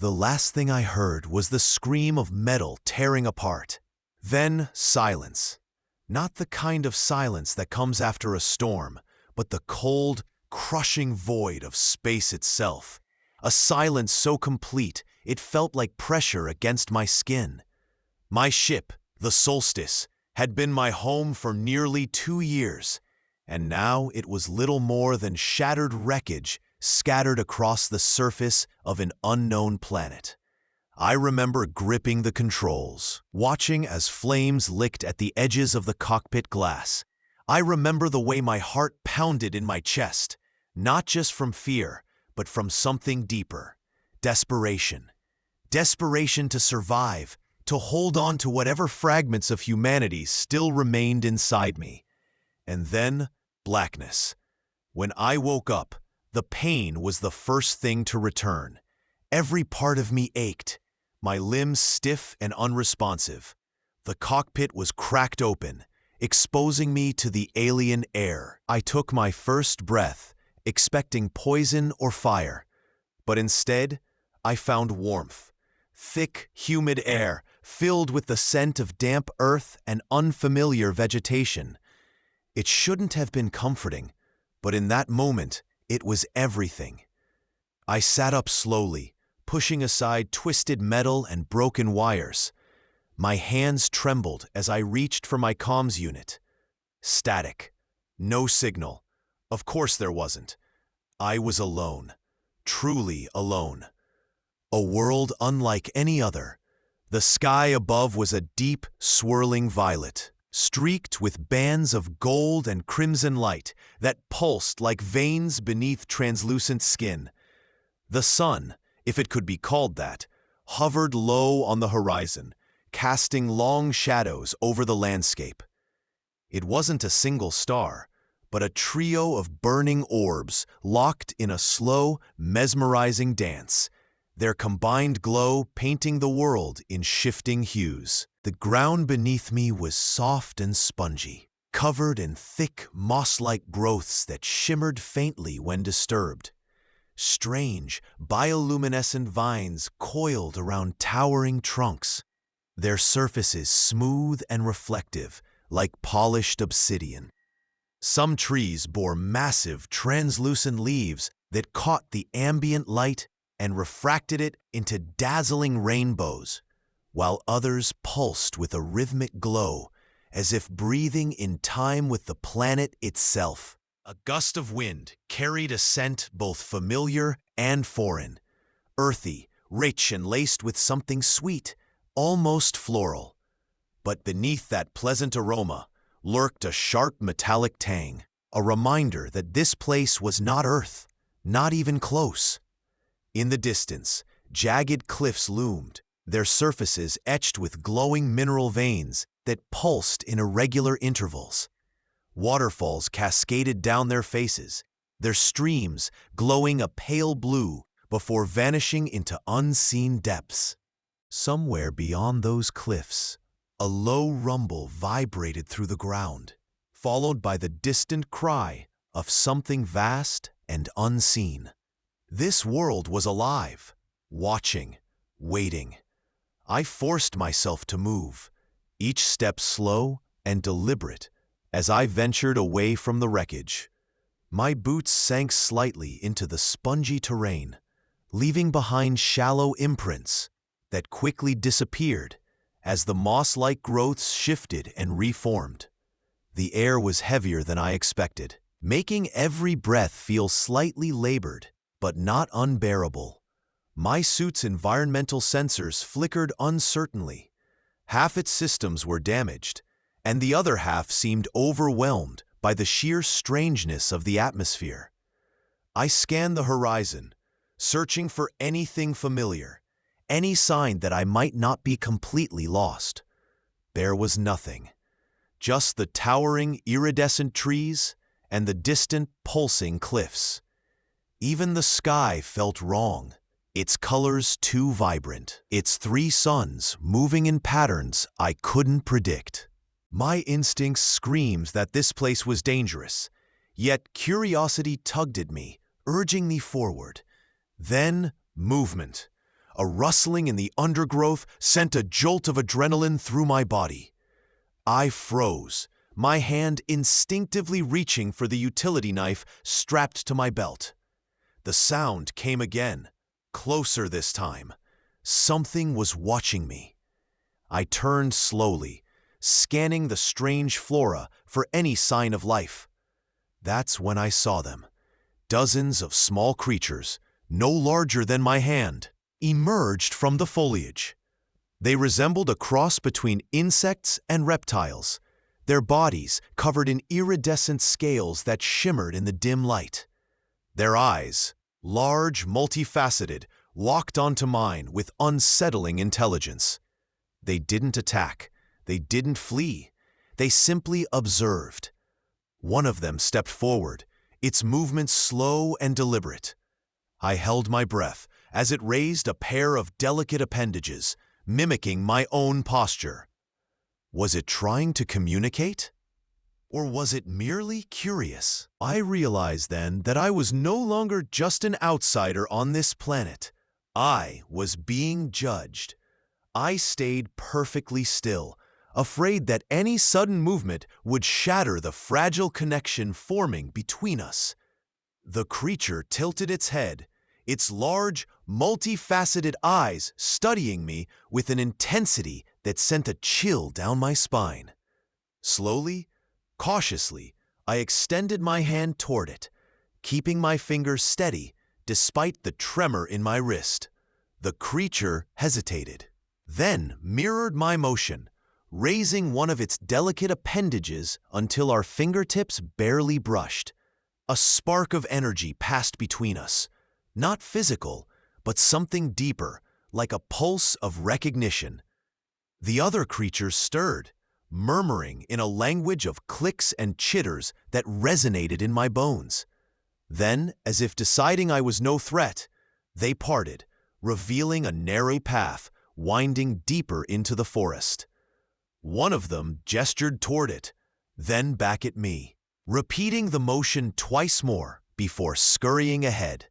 The last thing I heard was the scream of metal tearing apart. Then silence. Not the kind of silence that comes after a storm, but the cold, crushing void of space itself. A silence so complete, it felt like pressure against my skin. My ship, the Solstice, had been my home for nearly 2 years, and now it was little more than shattered wreckage scattered across the surface of an unknown planet. I remember gripping the controls, watching as flames licked at the edges of the cockpit glass. I remember the way my heart pounded in my chest, not just from fear, but from something deeper. Desperation. Desperation to survive, to hold on to whatever fragments of humanity still remained inside me. And then, blackness. When I woke up, the pain was the first thing to return. Every part of me ached, my limbs stiff and unresponsive. The cockpit was cracked open, exposing me to the alien air. I took my first breath, expecting poison or fire. But instead, I found warmth. Thick, humid air, filled with the scent of damp earth and unfamiliar vegetation. It shouldn't have been comforting, but in that moment, it was everything. I sat up slowly, pushing aside twisted metal and broken wires. My hands trembled as I reached for my comms unit. Static. No signal. Of course there wasn't. I was alone. Truly alone. A world unlike any other. The sky above was a deep, swirling violet, streaked with bands of gold and crimson light that pulsed like veins beneath translucent skin. The sun, if it could be called that, hovered low on the horizon, casting long shadows over the landscape. It wasn't a single star, but a trio of burning orbs locked in a slow, mesmerizing dance, their combined glow painting the world in shifting hues. The ground beneath me was soft and spongy, covered in thick, moss-like growths that shimmered faintly when disturbed. Strange, bioluminescent vines coiled around towering trunks, their surfaces smooth and reflective, like polished obsidian. Some trees bore massive, translucent leaves that caught the ambient light and refracted it into dazzling rainbows, while others pulsed with a rhythmic glow, as if breathing in time with the planet itself. A gust of wind carried a scent both familiar and foreign, earthy, rich and laced with something sweet, almost floral. But beneath that pleasant aroma lurked a sharp metallic tang, a reminder that this place was not Earth, not even close. In the distance, jagged cliffs loomed, their surfaces etched with glowing mineral veins that pulsed in irregular intervals. Waterfalls cascaded down their faces, their streams glowing a pale blue before vanishing into unseen depths. Somewhere beyond those cliffs, a low rumble vibrated through the ground, followed by the distant cry of something vast and unseen. This world was alive, watching, waiting. I forced myself to move, each step slow and deliberate, as I ventured away from the wreckage. My boots sank slightly into the spongy terrain, leaving behind shallow imprints that quickly disappeared as the moss-like growths shifted and reformed. The air was heavier than I expected, making every breath feel slightly labored, but not unbearable. My suit's environmental sensors flickered uncertainly. Half its systems were damaged, and the other half seemed overwhelmed by the sheer strangeness of the atmosphere. I scanned the horizon, searching for anything familiar, any sign that I might not be completely lost. There was nothing, just the towering, iridescent trees and the distant, pulsing cliffs. Even the sky felt wrong, its colors too vibrant, its 3 suns moving in patterns I couldn't predict. My instincts screamed that this place was dangerous, yet curiosity tugged at me, urging me forward. Then, movement. A rustling in the undergrowth sent a jolt of adrenaline through my body. I froze, my hand instinctively reaching for the utility knife strapped to my belt. The sound came again, closer this time. Something was watching me. I turned slowly, scanning the strange flora for any sign of life. That's when I saw them. Dozens of small creatures, no larger than my hand, emerged from the foliage. They resembled a cross between insects and reptiles, their bodies covered in iridescent scales that shimmered in the dim light. Their eyes, large, multifaceted, locked onto mine with unsettling intelligence. They didn't attack. They didn't flee. They simply observed. One of them stepped forward, its movements slow and deliberate. I held my breath as it raised a pair of delicate appendages, mimicking my own posture. Was it trying to communicate? Or was it merely curious? I realized then that I was no longer just an outsider on this planet. I was being judged. I stayed perfectly still, afraid that any sudden movement would shatter the fragile connection forming between us. The creature tilted its head, its large, multifaceted eyes studying me with an intensity that sent a chill down my spine. Slowly, cautiously, I extended my hand toward it, keeping my fingers steady despite the tremor in my wrist. The creature hesitated, then mirrored my motion, raising one of its delicate appendages until our fingertips barely brushed. A spark of energy passed between us, not physical, but something deeper, like a pulse of recognition. The other creatures stirred, murmuring in a language of clicks and chitters that resonated in my bones. Then, as if deciding I was no threat, they parted, revealing a narrow path winding deeper into the forest. One of them gestured toward it, then back at me, repeating the motion twice more before scurrying ahead.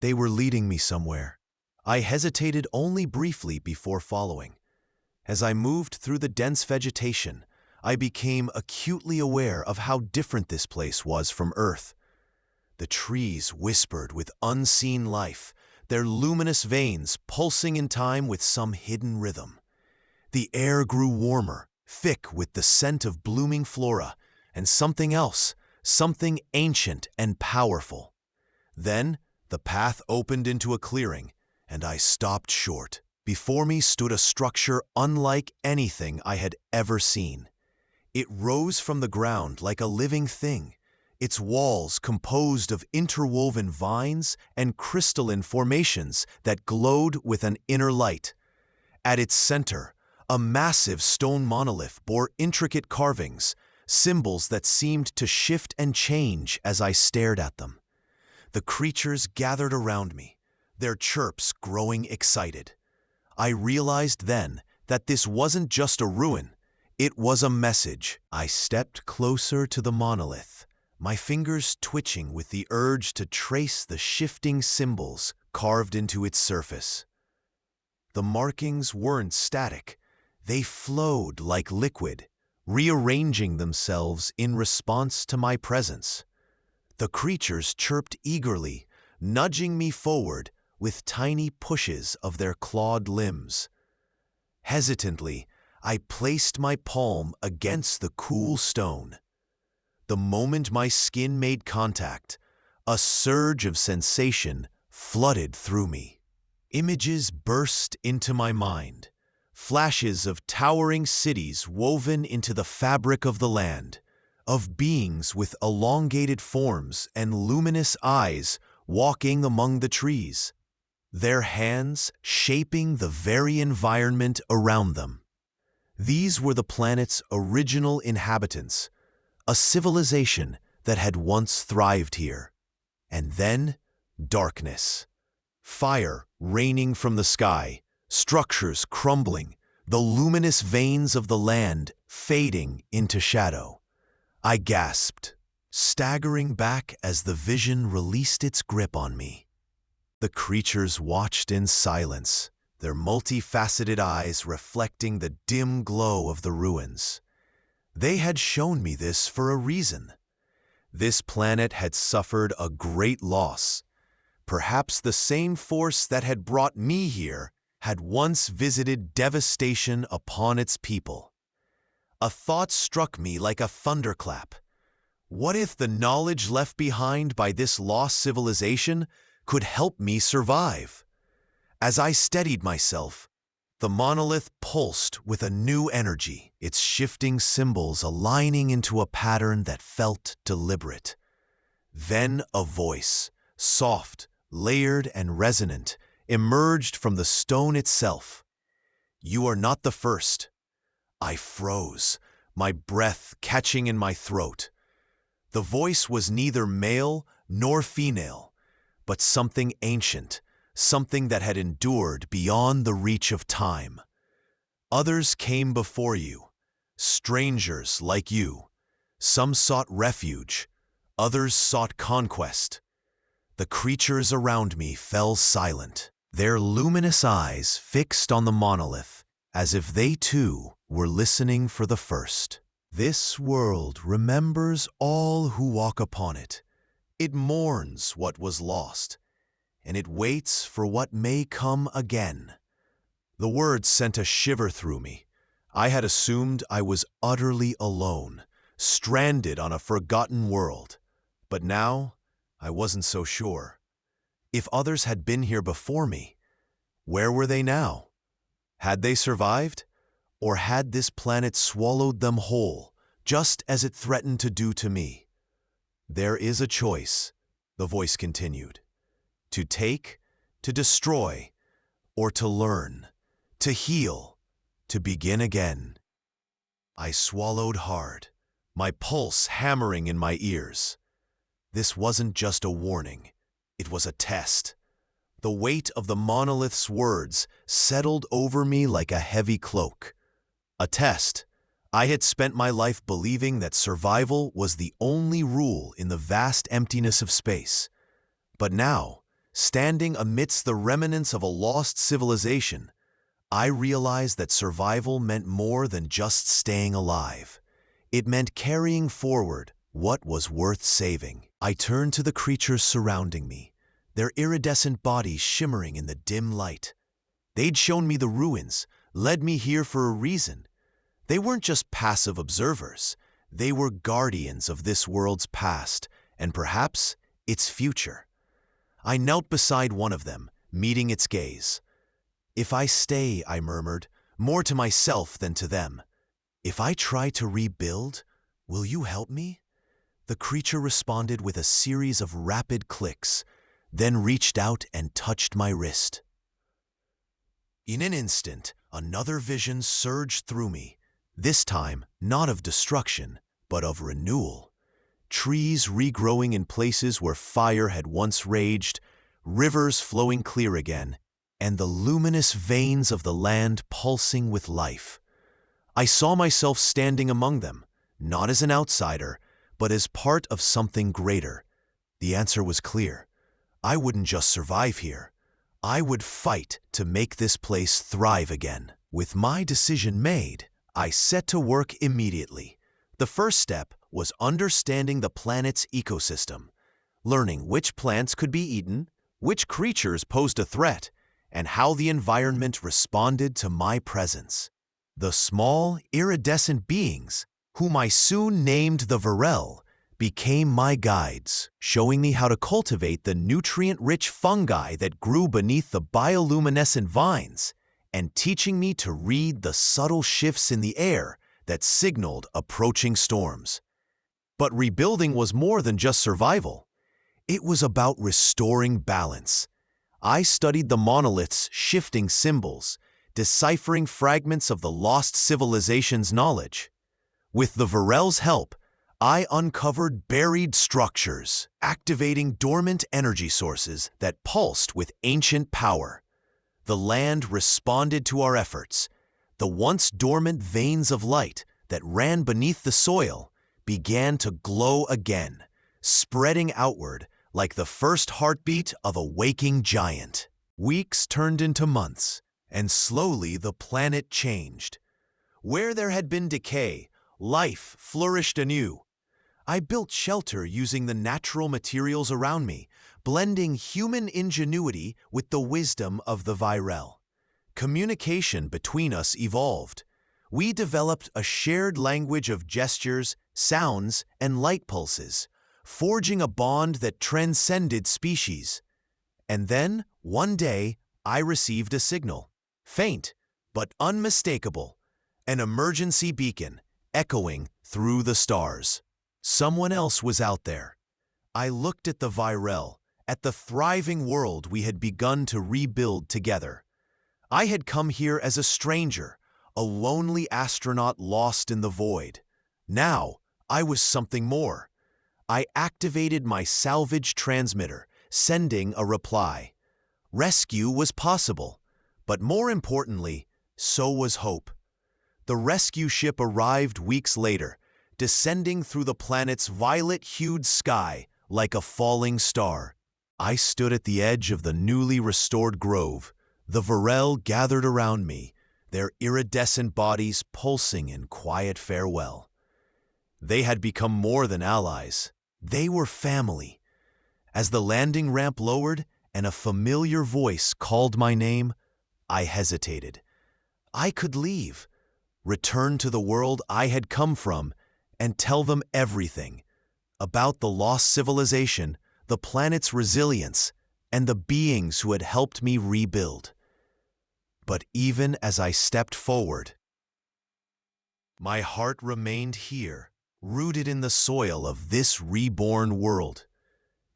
They were leading me somewhere. I hesitated only briefly before following. As I moved through the dense vegetation, I became acutely aware of how different this place was from Earth. The trees whispered with unseen life, their luminous veins pulsing in time with some hidden rhythm. The air grew warmer, thick with the scent of blooming flora, and something else, something ancient and powerful. Then, the path opened into a clearing, and I stopped short. Before me stood a structure unlike anything I had ever seen. It rose from the ground like a living thing, its walls composed of interwoven vines and crystalline formations that glowed with an inner light. At its center, a massive stone monolith bore intricate carvings, symbols that seemed to shift and change as I stared at them. The creatures gathered around me, their chirps growing excited. I realized then that this wasn't just a ruin, it was a message. I stepped closer to the monolith, my fingers twitching with the urge to trace the shifting symbols carved into its surface. The markings weren't static, they flowed like liquid, rearranging themselves in response to my presence. The creatures chirped eagerly, nudging me forward with tiny pushes of their clawed limbs. Hesitantly, I placed my palm against the cool stone. The moment my skin made contact, a surge of sensation flooded through me. Images burst into my mind, flashes of towering cities woven into the fabric of the land, of beings with elongated forms and luminous eyes walking among the trees, their hands shaping the very environment around them. These were the planet's original inhabitants, a civilization that had once thrived here. And then, darkness. Fire raining from the sky, structures crumbling, the luminous veins of the land fading into shadow. I gasped, staggering back as the vision released its grip on me. The creatures watched in silence, their multifaceted eyes reflecting the dim glow of the ruins. They had shown me this for a reason. This planet had suffered a great loss. Perhaps the same force that had brought me here had once visited devastation upon its people. A thought struck me like a thunderclap. What if the knowledge left behind by this lost civilization could help me survive? As I steadied myself, the monolith pulsed with a new energy, its shifting symbols aligning into a pattern that felt deliberate. Then a voice, soft, layered, and resonant, emerged from the stone itself. "You are not the first." I froze, my breath catching in my throat. The voice was neither male nor female, but something ancient, something that had endured beyond the reach of time. "Others came before you, strangers like you. Some sought refuge, others sought conquest." The creatures around me fell silent, their luminous eyes fixed on the monolith, as if they too were listening for the first. "This world remembers all who walk upon it. It mourns what was lost, and it waits for what may come again." The words sent a shiver through me. I had assumed I was utterly alone, stranded on a forgotten world. But now, I wasn't so sure. If others had been here before me, where were they now? Had they survived? Or had this planet swallowed them whole, just as it threatened to do to me? "There is a choice," the voice continued. "To take, to destroy, or to learn, to heal, to begin again." I swallowed hard, my pulse hammering in my ears. This wasn't just a warning, it was a test. The weight of the monolith's words settled over me like a heavy cloak. A test. I had spent my life believing that survival was the only rule in the vast emptiness of space. But now, standing amidst the remnants of a lost civilization, I realized that survival meant more than just staying alive. It meant carrying forward what was worth saving. I turned to the creatures surrounding me, their iridescent bodies shimmering in the dim light. They'd shown me the ruins, led me here for a reason. They weren't just passive observers. They were guardians of this world's past, and perhaps its future. I knelt beside one of them, meeting its gaze. "If I stay," I murmured, more to myself than to them, "if I try to rebuild, will you help me?" The creature responded with a series of rapid clicks, then reached out and touched my wrist. In an instant, another vision surged through me, this time not of destruction, but of renewal. Trees regrowing in places where fire had once raged, rivers flowing clear again, and the luminous veins of the land pulsing with life. I saw myself standing among them, not as an outsider, but as part of something greater. The answer was clear. I wouldn't just survive here. I would fight to make this place thrive again. With my decision made, I set to work immediately. The first step was understanding the planet's ecosystem, learning which plants could be eaten, which creatures posed a threat, and how the environment responded to my presence. The small, iridescent beings, whom I soon named the Varel, became my guides, showing me how to cultivate the nutrient-rich fungi that grew beneath the bioluminescent vines, and teaching me to read the subtle shifts in the air that signaled approaching storms. But rebuilding was more than just survival. It was about restoring balance. I studied the monolith's shifting symbols, deciphering fragments of the lost civilization's knowledge. With the Varel's help, I uncovered buried structures, activating dormant energy sources that pulsed with ancient power. The land responded to our efforts. The once dormant veins of light that ran beneath the soil began to glow again, spreading outward like the first heartbeat of a waking giant. Weeks turned into months, and slowly the planet changed. Where there had been decay, life flourished anew. I built shelter using the natural materials around me, blending human ingenuity with the wisdom of the Virel. Communication between us evolved. We developed a shared language of gestures, sounds, and light pulses, forging a bond that transcended species. And then, one day, I received a signal. Faint, but unmistakable. An emergency beacon, echoing through the stars. Someone else was out there. I looked at the Virel, at the thriving world we had begun to rebuild together. I had come here as a stranger, a lonely astronaut lost in the void. Now, I was something more. I activated my salvage transmitter, sending a reply. Rescue was possible, but more importantly, so was hope. The rescue ship arrived weeks later, descending through the planet's violet-hued sky like a falling star. I stood at the edge of the newly restored grove. The Virel gathered around me, their iridescent bodies pulsing in quiet farewell. They had become more than allies. They were family. As the landing ramp lowered and a familiar voice called my name, I hesitated. I could leave, return to the world I had come from, and tell them everything about the lost civilization, the planet's resilience, and the beings who had helped me rebuild. But even as I stepped forward, my heart remained here, rooted in the soil of this reborn world.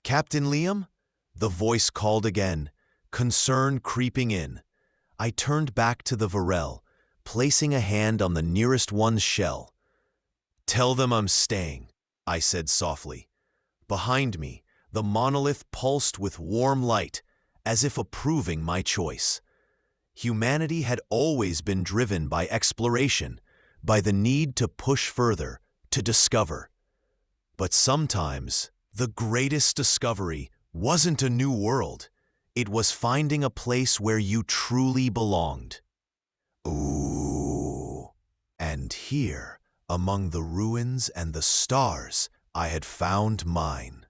Captain Liam? The voice called again, concern creeping in. I turned back to the Virel, placing a hand on the nearest one's shell. Tell them I'm staying, I said softly. Behind me, the monolith pulsed with warm light, as if approving my choice. Humanity had always been driven by exploration, by the need to push further, to discover. But sometimes, the greatest discovery wasn't a new world. It was finding a place where you truly belonged. Ooh. And here, among the ruins and the stars, I had found mine.